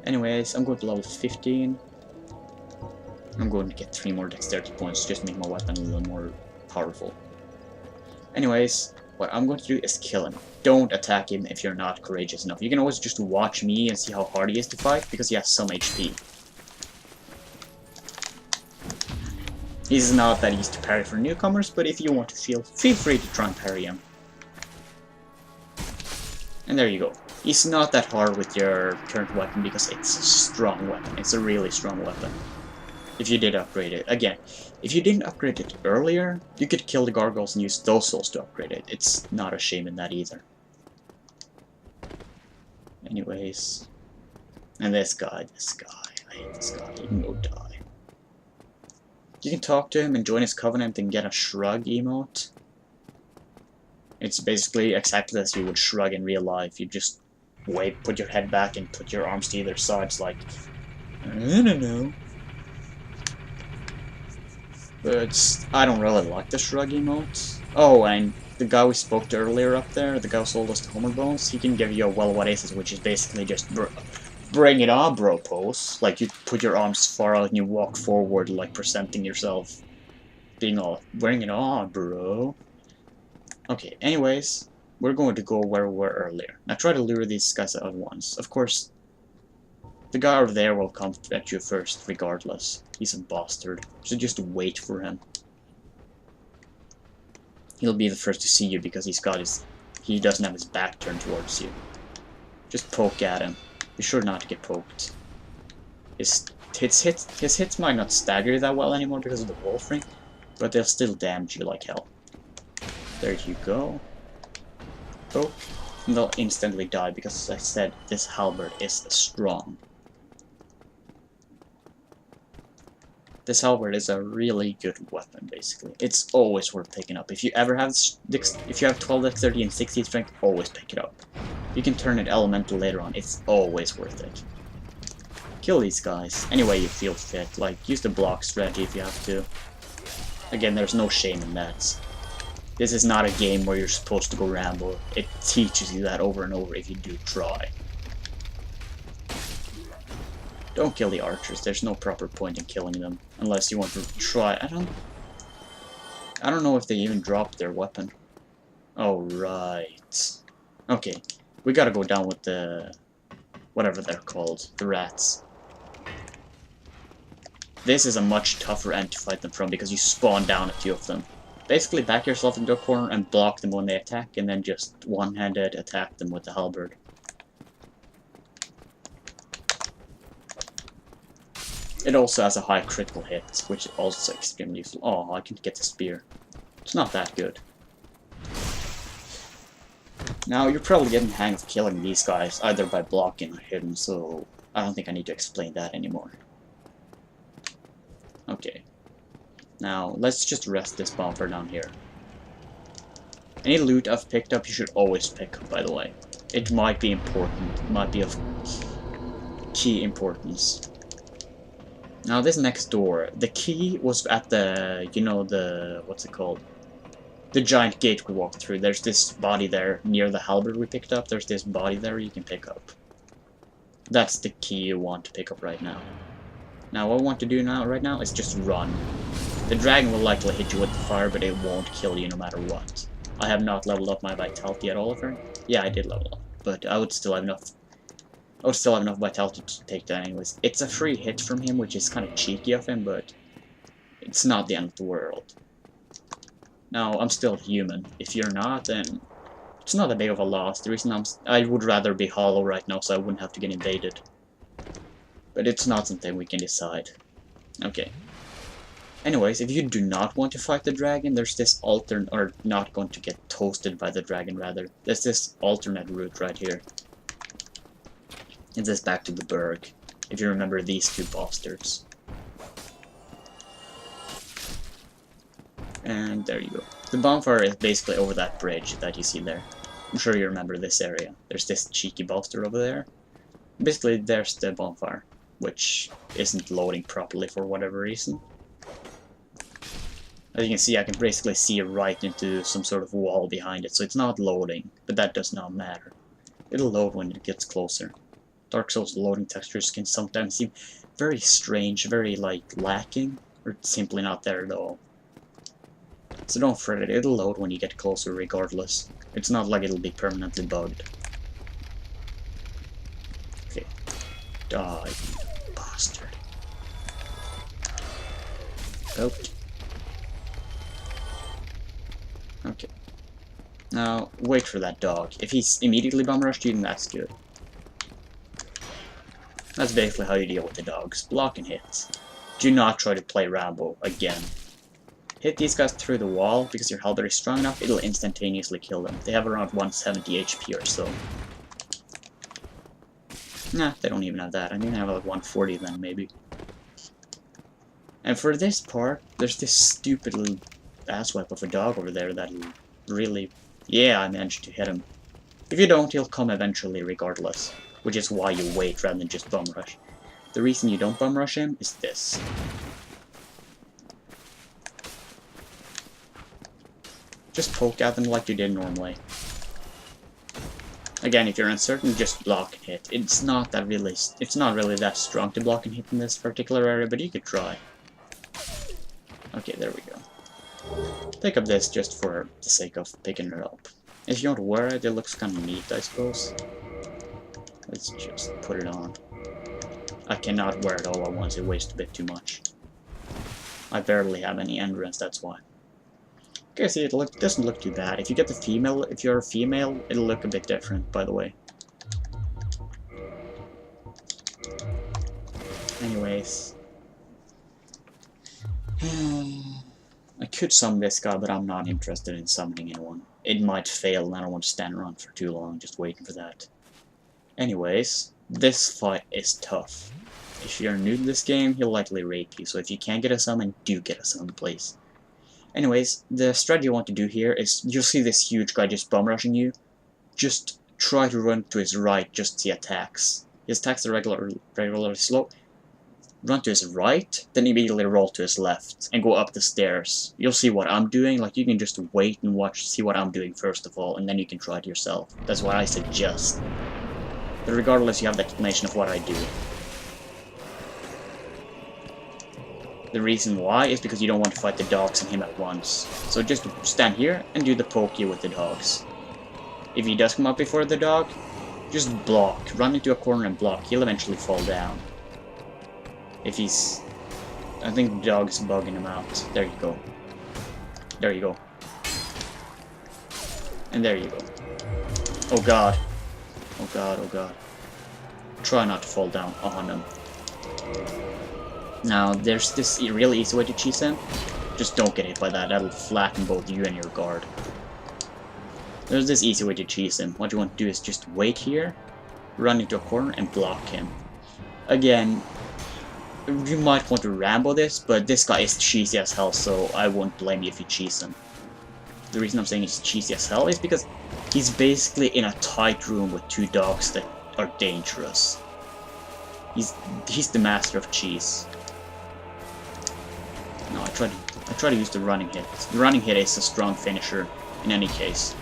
Anyways, I'm going to level 15. I'm going to get 3 more dexterity points just to make my weapon a little more powerful. Anyways, what I'm going to do is kill him. Don't attack him if you're not courageous enough. You can always just watch me and see how hard he is to fight, because he has some HP. He's not that easy to parry for newcomers, but if you want to feel free to try and parry him. And there you go. He's not that hard with your current weapon because it's a strong weapon. It's a really strong weapon. If you did upgrade it. Again, if you didn't upgrade it earlier, you could kill the gargoyles and use those souls to upgrade it. It's not a shame in that either. Anyways. And this guy. I hate this guy. He can go die. You can talk to him and join his covenant and get a shrug emote. It's basically exactly as you would shrug in real life. You just wait, put your head back, and put your arms to either side. It's like, I don't know. But I don't really like the shrug emote. Oh, and the guy we spoke to earlier up there, the guy who sold us the Homer Bones, he can give you a well what aces, which is basically just bring it on, bro pose. Like, you put your arms far out and you walk forward, like presenting yourself. Being all, bring it on, bro. Okay, anyways, we're going to go where we were earlier. Now try to lure these guys out once. Of course, the guy over there will come at you first, regardless. He's a bastard, so just wait for him. He'll be the first to see you because he doesn't have his back turned towards you. Just poke at him. Be sure not to get poked. His hits might not stagger you that well anymore because of the wolf ring, but they'll still damage you like hell. There you go. Poke. And they'll instantly die because, as I said, this halberd is strong. This halberd is a really good weapon, basically. It's always worth picking up. If you ever have 12 dexterity and 60 strength, always pick it up. You can turn it elemental later on. It's always worth it. Kill these guys any way you feel fit. Like, use the block strategy if you have to. Again, there's no shame in that. This is not a game where you're supposed to go ramble. It teaches you that over and over if you do try. Don't kill the archers. There's no proper point in killing them unless you want to try. I don't know if they even dropped their weapon. Oh right. Okay, we gotta go down with the whatever they're called, the rats. This is a much tougher end to fight them from because you spawn down a few of them. Basically back yourself into a corner and block them when they attack, and then just one-handed attack them with the halberd. It also has a high critical hit, which is also extremely useful. Oh, I can get the spear. It's not that good. Now, you're probably getting the hang of killing these guys, either by blocking or hidden, so I don't think I need to explain that anymore. Okay. Now, let's just rest this bumper down here. Any loot I've picked up, you should always pick up, by the way. It might be important. It might be of key importance. Now, this next door, the key was at the, you know, what's it called? The giant gate we walked through. There's this body there near the halberd we picked up. There's this body there you can pick up. That's the key you want to pick up right now. Now, what I want to do right now is just run. The dragon will likely hit you with the fire, but it won't kill you no matter what. I have not leveled up my vitality at all, yeah, I did level up, but I would still have enough vitality to take that anyways. It's a free hit from him, which is kind of cheeky of him, but it's not the end of the world. Now, I'm still human. If you're not, then it's not that big of a loss. The reason I would rather be hollow right now so I wouldn't have to get invaded. But it's not something we can decide. Okay. Anyways, if you do not want to fight the dragon, there's this alternate, or not going to get toasted by the dragon, rather. There's this alternate route right here. It's this back to the Burg, if you remember these two bastards. And there you go. The bonfire is basically over that bridge that you see there. I'm sure you remember this area. There's this cheeky bastard over there. Basically, there's the bonfire, which isn't loading properly for whatever reason. As you can see, I can basically see right into some sort of wall behind it, so it's not loading, but that does not matter. It'll load when it gets closer. Dark Souls loading textures can sometimes seem very strange, very, like, lacking, or simply not there at all. So don't fret it, it'll load when you get closer regardless. It's not like it'll be permanently bugged. Okay. Die, you bastard. Out. Okay. Now, wait for that dog. If he's immediately bomb rushed you, then that's good. That's basically how you deal with the dogs. Block and hit. Do not try to play Rambo again. Hit these guys through the wall, because your halberd is strong enough, it'll instantaneously kill them. They have around 170 HP or so. Nah, they don't even have that. I think they have like 140 then, maybe. And for this part, there's this stupid little asswipe of a dog over there that'll really... Yeah, I managed to hit him. If you don't, he'll come eventually regardless, which is why you wait rather than just bum rush. The reason you don't bum rush him is this. Just poke at them like you did normally. Again, if you're uncertain, just block and hit. It's not really that strong to block and hit in this particular area, but you could try. Okay, there we go. Pick up this just for the sake of picking it up. If you don't wear it, it looks kind of neat, I suppose. Let's just put it on. I cannot wear it all at once, it wastes a bit too much. I barely have any endurance, that's why. Okay, see, it doesn't look too bad. If you're a female, it'll look a bit different, by the way. Anyways. I could summon this guy, but I'm not interested in summoning anyone. It might fail, and I don't want to stand around for too long just waiting for that. Anyways, this fight is tough. If you're new to this game, he'll likely rape you, so if you can't get a summon, do get a summon, please. Anyways, the strategy you want to do here is, you'll see this huge guy just bum rushing you. Just try to run to his right, just see attacks. His attacks are regularly slow. Run to his right, then immediately roll to his left, and go up the stairs. You'll see what I'm doing, like you can just wait and see what I'm doing first of all, and then you can try it yourself. That's what I suggest. But regardless, you have the explanation of what I do. The reason why is because you don't want to fight the dogs and him at once. So just stand here and do the pokey with the dogs. If he does come up before the dog, just block. Run into a corner and block. He'll eventually fall down. If he's... I think the dog's bugging him out. There you go. There you go. And there you go. Oh god. Oh god, oh god. Try not to fall down on him. Now, there's this really easy way to cheese him. Just don't get hit by that. That'll flatten both you and your guard. There's this easy way to cheese him. What you want to do is just wait here, run into a corner, and block him. Again, you might want to Rambo this, but this guy is cheesy as hell, so I won't blame you if you cheese him. The reason I'm saying he's cheesy as hell is because he's basically in a tight room with two dogs that are dangerous. He's the master of cheese. No, I try to use the running hit. The running hit is a strong finisher in any case.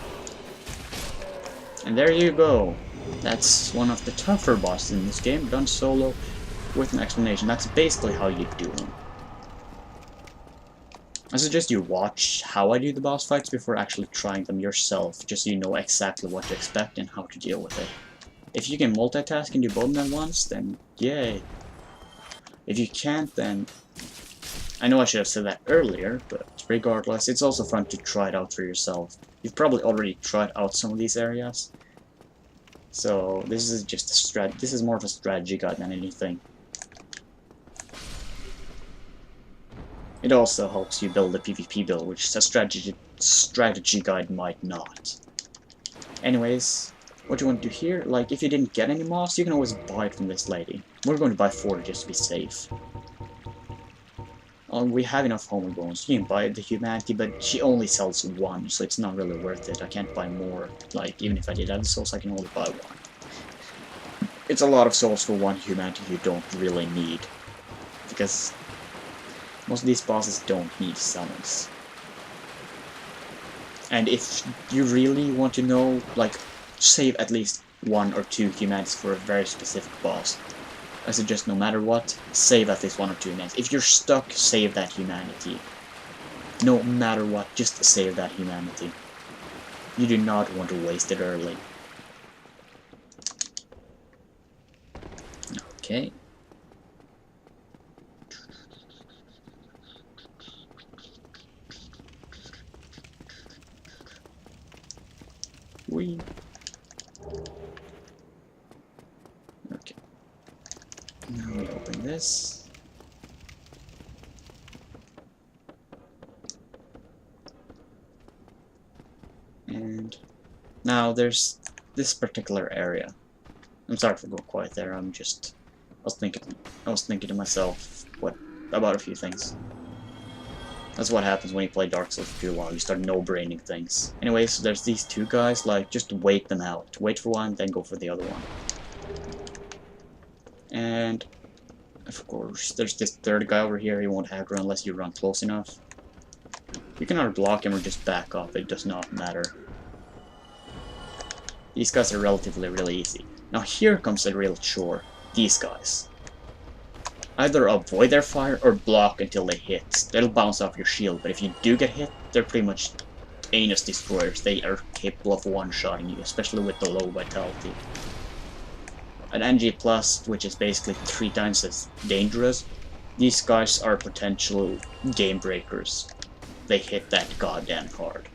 And there you go. That's one of the tougher bosses in this game, done solo with an explanation. That's basically how you do them. I suggest you watch how I do the boss fights before actually trying them yourself, just so you know exactly what to expect and how to deal with it. If you can multitask and do both of them at once, then yay. If you can't, then... I know I should have said that earlier, but regardless, it's also fun to try it out for yourself. You've probably already tried out some of these areas. So this is just a this is more of a strategy guide than anything. It also helps you build a PvP build, which a strategy guide might not. Anyways, what you want to do here, like if you didn't get any moss, you can always buy it from this lady. We're going to buy 4 just to be safe. We have enough homing bones. You can buy the humanity, but she only sells 1, so it's not really worth it. I can't buy more. Like, even if I did have the souls, I can only buy 1. It's a lot of souls for 1 humanity you don't really need. Because most of these bosses don't need summons. And if you really want to know, like, save at least 1 or 2 humanities for a very specific boss. I suggest no matter what, save at least 1 or 2 humanities. If you're stuck, save that humanity. No matter what, just save that humanity. You do not want to waste it early. Okay. Whee. Okay. Now we open this. And now there's this particular area. I'm sorry for going quiet there. I was thinking to myself about a few things. That's what happens when you play Dark Souls for too long. You start no-braining things. Anyway, so there's these 2 guys. Like, just wait them out. Wait for one, then go for the other one. And of course, there's this 3rd guy over here. He won't aggro unless you run close enough. You can either block him or just back off. It does not matter. These guys are relatively really easy. Now here comes the real chore. These guys. Either avoid their fire or block until they hit. They'll bounce off your shield, but if you do get hit, they're pretty much anus destroyers. They are capable of one-shotting you, especially with the low vitality. At NG+, which is basically 3 times as dangerous, these guys are potential game breakers. They hit that goddamn hard.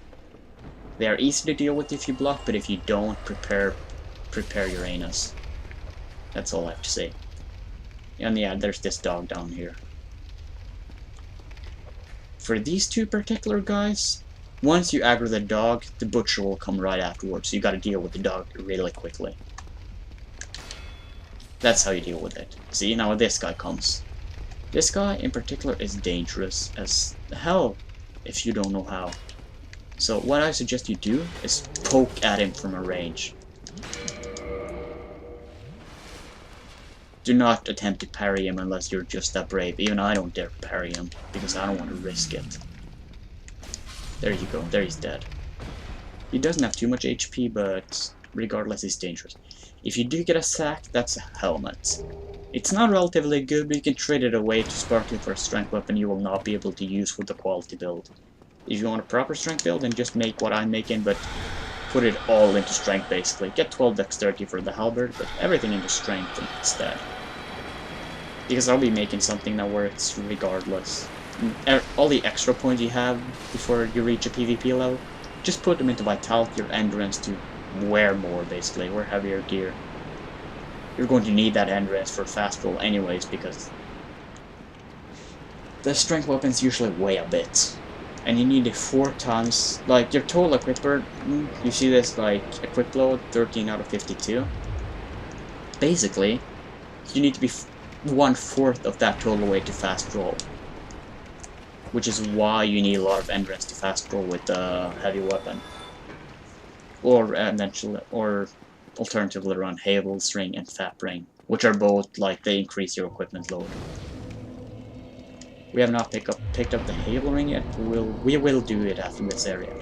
They are easy to deal with if you block, but if you don't, prepare your anus. That's all I have to say. And yeah, there's this dog down here. For these 2 particular guys, once you aggro the dog, the butcher will come right afterwards, so you gotta deal with the dog really quickly. That's how you deal with it. See, now this guy comes. This guy in particular is dangerous as hell if you don't know how. So what I suggest you do is poke at him from a range. Do not attempt to parry him unless you're just that brave. Even I don't dare parry him, because I don't want to risk it. There you go, there he's dead. He doesn't have too much HP, but regardless he's dangerous. If you do get a sack, that's a helmet. It's not relatively good, but you can trade it away to Sparkly for a strength weapon you will not be able to use with the quality build. If you want a proper strength build, then just make what I'm making, but put it all into strength basically. Get 12 dexterity for the halberd, but everything into strength instead. Because I'll be making something that works regardless. All the extra points you have before you reach a PvP level, just put them into vitality or endurance to wear more basically, wear heavier gear. You're going to need that endurance for fast roll anyways, because the strength weapons usually weigh a bit. And you need it 4 times, like your total equipper, you see this like equip load, 13 out of 52. Basically, you need to be 1/4 of that total weight to fast roll. Which is why you need a lot of endurance to fast roll with a heavy weapon. Or eventually, or alternatively run Havel, String, and Fat Brain, which are both like they increase your equipment load. We have not picked up the Havel Ring yet, but we will do it after this area.